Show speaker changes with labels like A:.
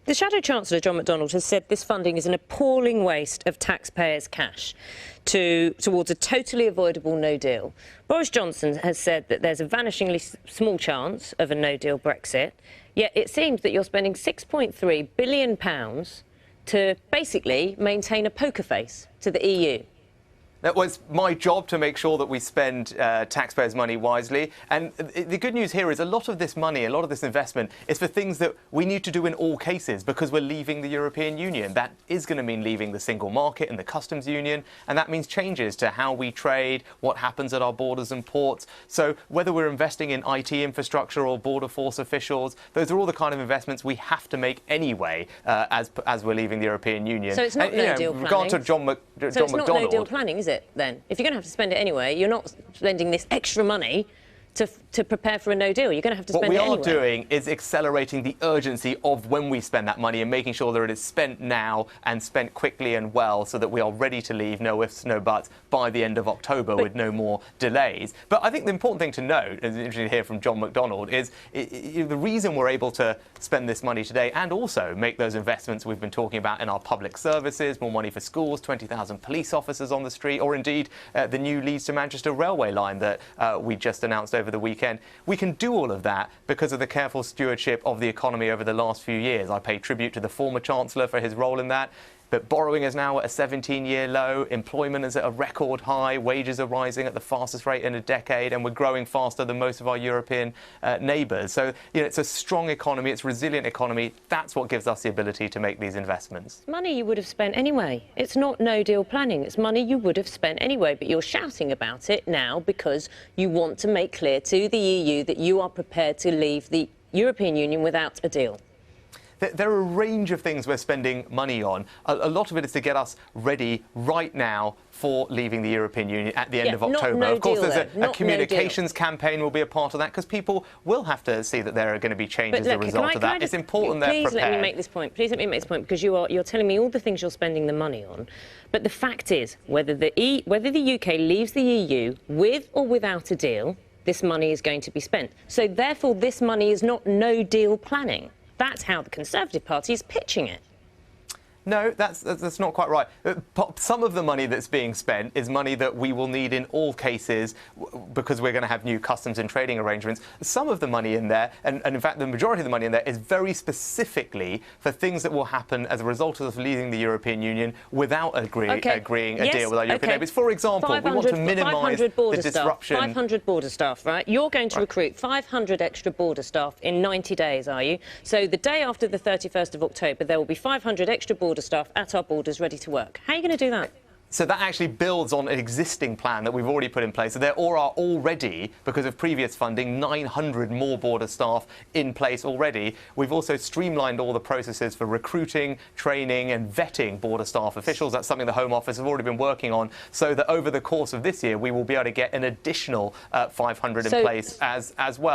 A: The Shadow Chancellor, John McDonnell, has said this funding is an appalling waste of taxpayers' cash towards a totally avoidable no deal. Boris Johnson has said that there's a vanishingly small chance of a no-deal Brexit, yet it seems that you're spending £6.3 billion to basically maintain a poker face to the EU.
B: That was my job to make sure that we spend taxpayers' money wisely. And the good news here is a lot of this money, a lot of this investment is for things that we need to do in all cases because we're leaving the European Union. That is going to mean leaving the single market and the customs union. And that means changes to how we trade, what happens at our borders and ports. So whether we're investing in IT infrastructure or border force officials, those are all the kind of investments we have to make anyway as we're leaving the European Union.
A: So it's not no-deal planning.
B: Regard to John McDonnell.
A: So it's not no-deal planning, is it? Then, if you're going to have to spend it anyway, you're not spending this extra money to prepare for a no deal. You're going to have to spend it anyway.
B: What we are doing is accelerating the urgency of when we spend that money and making sure that it is spent now and spent quickly and well so that we are ready to leave, no ifs, no buts, by the end of October with no more delays. But I think the important thing to note, as interesting to hear from John McDonnell, is the reason we're able to spend this money today and also make those investments we've been talking about in our public services, more money for schools, 20,000 police officers on the street, or indeed the new Leeds to Manchester railway line that we just announced over the weekend. We can do all of that because of the careful stewardship of the economy over the last few years. I pay tribute to the former Chancellor for his role in that. But borrowing is now at a 17-year low, employment is at a record high, wages are rising at the fastest rate in a decade, and we're growing faster than most of our European neighbours. So, it's a strong economy, it's a resilient economy. That's what gives us the ability to make these investments.
A: Money you would have spent anyway. It's not no-deal planning. It's money you would have spent anyway, but you're shouting about it now because you want to make clear to the EU that you are prepared to leave the European Union without a deal.
B: There are a range of things we're spending money on. A lot of it is to get us ready right now for leaving the European Union at the end of October. Of course, there's a communications campaign will be a part of that because people will have to see that there are going to be changes as a result of that. It's important they're prepared.
A: Please let me make this point. Please let me make this point because you're telling me all the things you're spending the money on. But the fact is, whether the UK leaves the EU with or without a deal, this money is going to be spent. So therefore, this money is not no-deal planning. That's how the Conservative Party is pitching it.
B: No, that's not quite right. Some of the money that's being spent is money that we will need in all cases because we're going to have new customs and trading arrangements. Some of the money in there, and in fact the majority of the money in there, is very specifically for things that will happen as a result of us leaving the European Union without agreeing a deal with our European neighbours. For example, we want to minimise the disruption.
A: 500 border staff, right? You're going to recruit 500 extra border staff in 90 days, are you? So the day after the 31st of October, there will be 500 extra border staff at our borders ready to work. How are you going to do that?
B: So that actually builds on an existing plan that we've already put in place. So there are already, because of previous funding, 900 more border staff in place already. We've also streamlined all the processes for recruiting, training and vetting border staff officials. That's something the Home Office have already been working on, so that over the course of this year we will be able to get an additional 500 in place as well.